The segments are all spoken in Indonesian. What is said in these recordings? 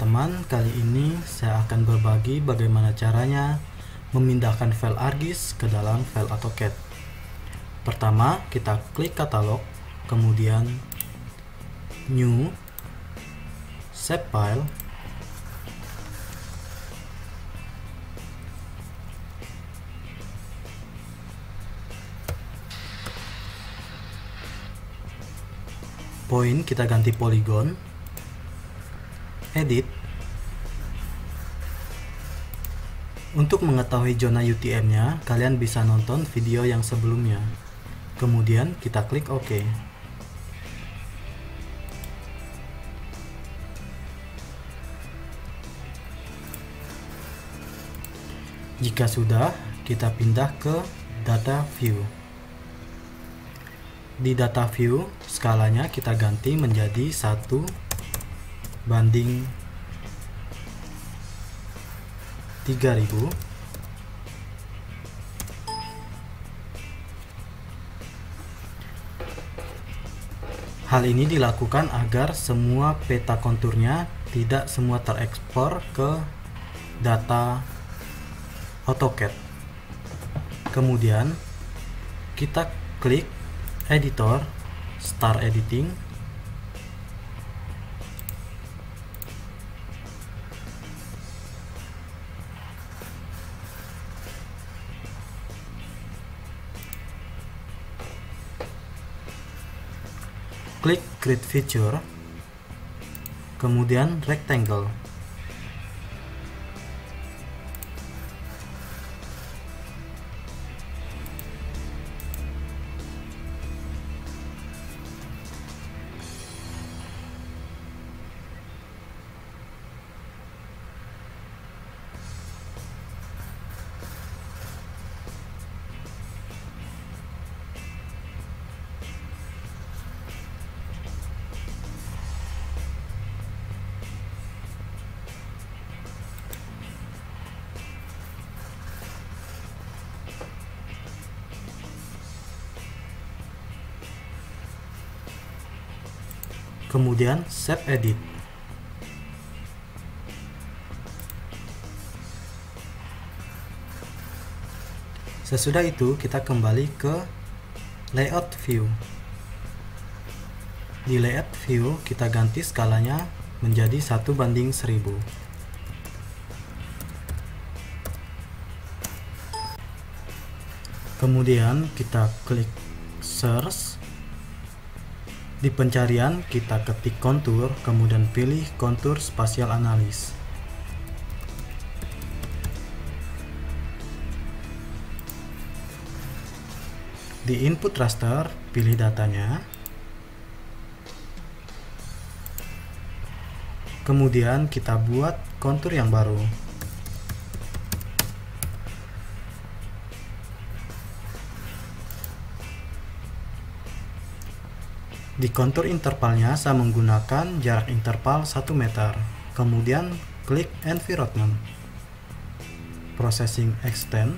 teman-teman, kali ini saya akan berbagi bagaimana caranya memindahkan file ArcGIS ke dalam file AutoCAD. Pertama, kita klik katalog, kemudian New, Save File, point kita ganti polygon, edit. Untuk mengetahui zona UTM-nya, kalian bisa nonton video yang sebelumnya. Kemudian kita klik OK. Jika sudah, kita pindah ke Data View. Di Data View, skalanya kita ganti menjadi 1:3000. Hal ini dilakukan agar semua peta konturnya tidak semua terekspor ke data AutoCAD. Kemudian kita klik Editor, Start Editing. Klik Create Feature, kemudian Rectangle. Kemudian Save Edit. Sesudah itu kita kembali ke Layout View. Di Layout View kita ganti skalanya menjadi 1:1000. Kemudian kita klik Search. Di pencarian kita ketik kontur, kemudian pilih kontur spatial analis. Di input raster, pilih datanya. Kemudian kita buat kontur yang baru. Di kontur intervalnya saya menggunakan jarak interval 1 meter. Kemudian klik Environment, Processing Extend.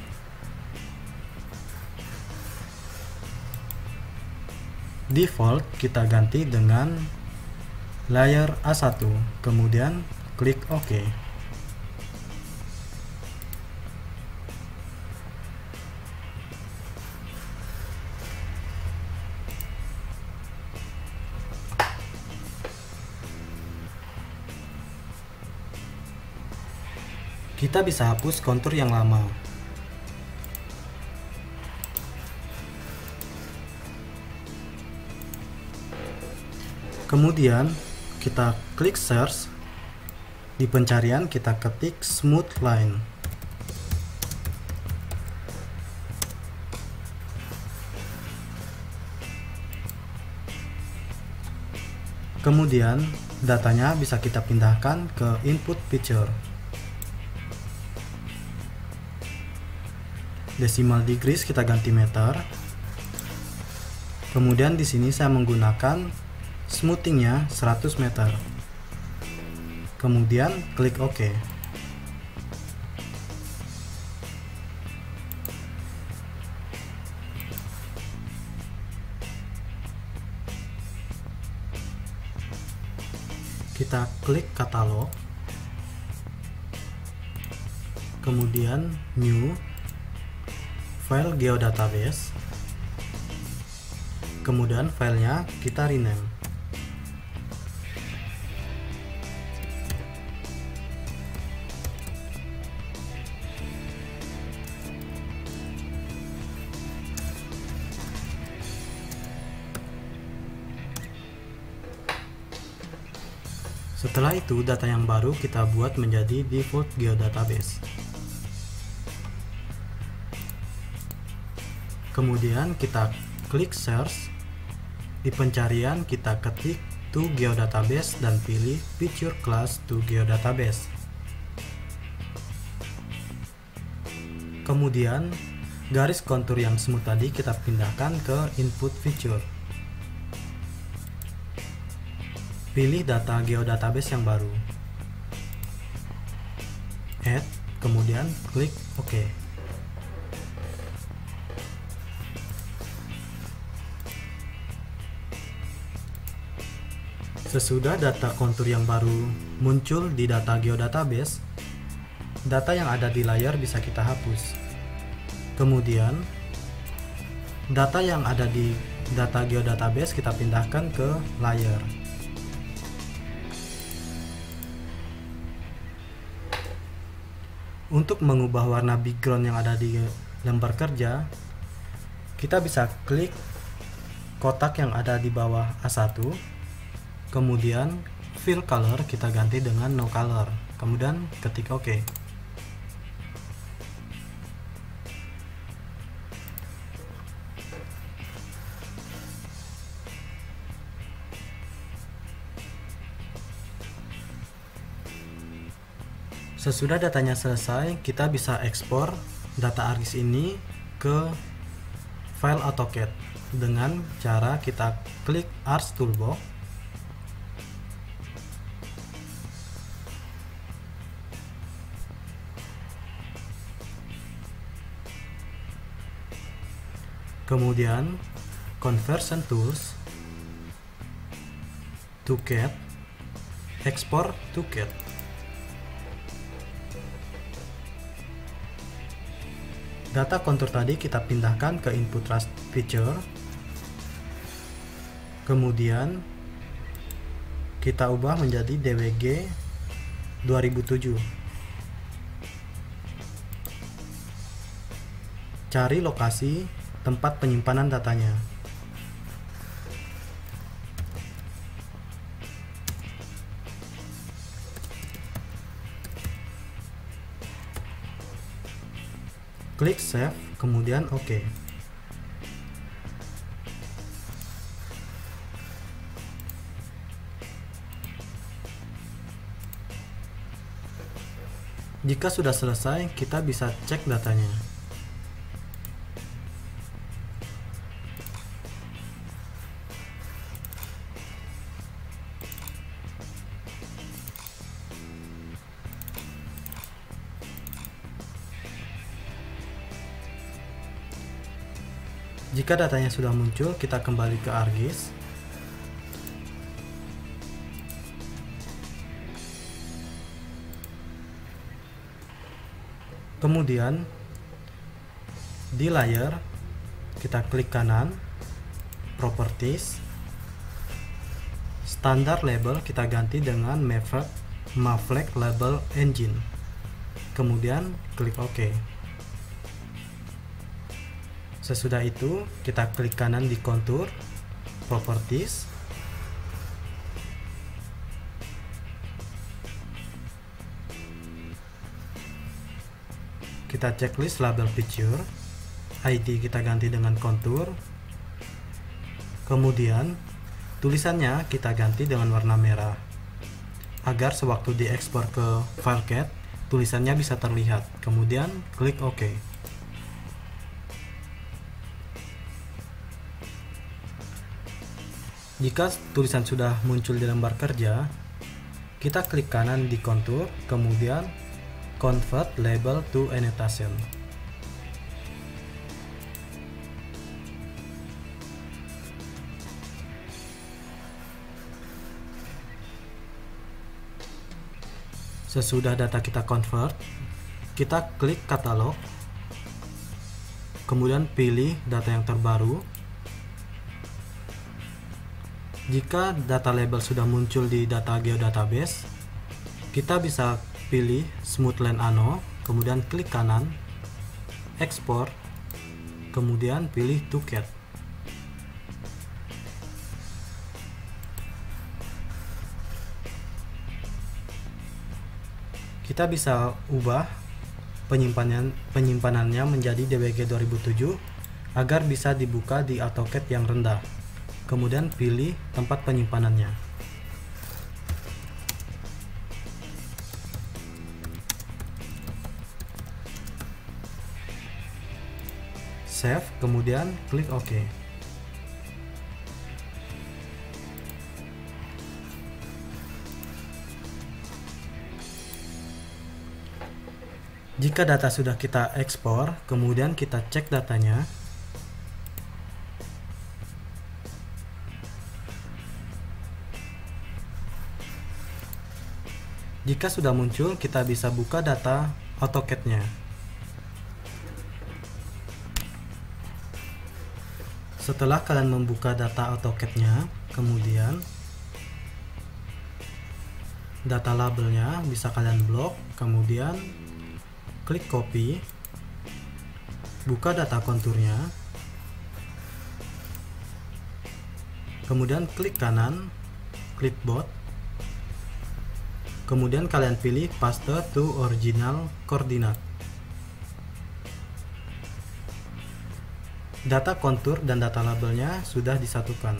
Default kita ganti dengan Layer A1. Kemudian klik OK. Kita bisa hapus kontur yang lama. Kemudian kita klik Search. Di pencarian kita ketik Smooth Line. Kemudian datanya bisa kita pindahkan ke Input Picture. Decimal degrees kita ganti meter. Kemudian di sini saya menggunakan smoothingnya 100 meter. Kemudian klik OK. Kita klik katalog. kemudian New, File Geodatabase, kemudian filenya kita rename. Setelah itu, data yang baru kita buat menjadi default geodatabase. Kemudian kita klik search. Di pencarian kita ketik to geodatabase dan pilih feature class to geodatabase. Kemudian garis kontur yang smooth tadi kita pindahkan ke input feature. Pilih data geodatabase yang baru. Add, kemudian klik OK. Sesudah data kontur yang baru muncul di data geodatabase, data yang ada di layar bisa kita hapus. Kemudian, data yang ada di data geodatabase kita pindahkan ke layar. Untuk mengubah warna background yang ada di lembar kerja, kita bisa klik kotak yang ada di bawah A1, kemudian fill color kita ganti dengan no color, kemudian ketik OK. Sesudah datanya selesai, kita bisa ekspor data ArcGIS ini ke file AutoCAD dengan cara kita klik Ars Toolbox, kemudian Conversion Tools, to CAD, Export to CAD. Data kontur tadi kita pindahkan ke input raster feature, kemudian kita ubah menjadi DWG 2007. Cari lokasi tempat penyimpanan datanya. Klik save, kemudian OK. Jika sudah selesai, kita bisa cek datanya. Jika datanya sudah muncul, kita kembali ke ArcGIS. Kemudian di layer kita klik kanan, Properties, Standard Label kita ganti dengan Maverick Label Engine. Kemudian klik OK. Sesudah itu, kita klik kanan di kontur, Properties, kita checklist label feature, ID kita ganti dengan kontur, kemudian tulisannya kita ganti dengan warna merah, agar sewaktu diekspor ke file CAD, tulisannya bisa terlihat. Kemudian klik OK. Jika tulisan sudah muncul di lembar kerja, kita klik kanan di kontur, kemudian Convert Label to Annotation. Sesudah data kita convert, Kita klik katalog, kemudian pilih data yang terbaru. Jika data label sudah muncul di data geodatabase, kita bisa pilih Smoothland Ano, kemudian klik kanan, ekspor, kemudian pilih to cat. Kita bisa ubah penyimpanannya menjadi DWG 2007 agar bisa dibuka di AutoCAD yang rendah. Kemudian pilih tempat penyimpanannya. Save, kemudian klik OK. Jika data sudah kita ekspor, kemudian kita cek datanya. Jika sudah muncul, kita bisa buka data AutoCAD-nya. Setelah kalian membuka data AutoCAD-nya, kemudian data labelnya bisa kalian blok, kemudian klik copy, buka data konturnya, kemudian klik kanan, clipboard, kemudian kalian pilih paste to original coordinate. Data kontur dan data labelnya sudah disatukan.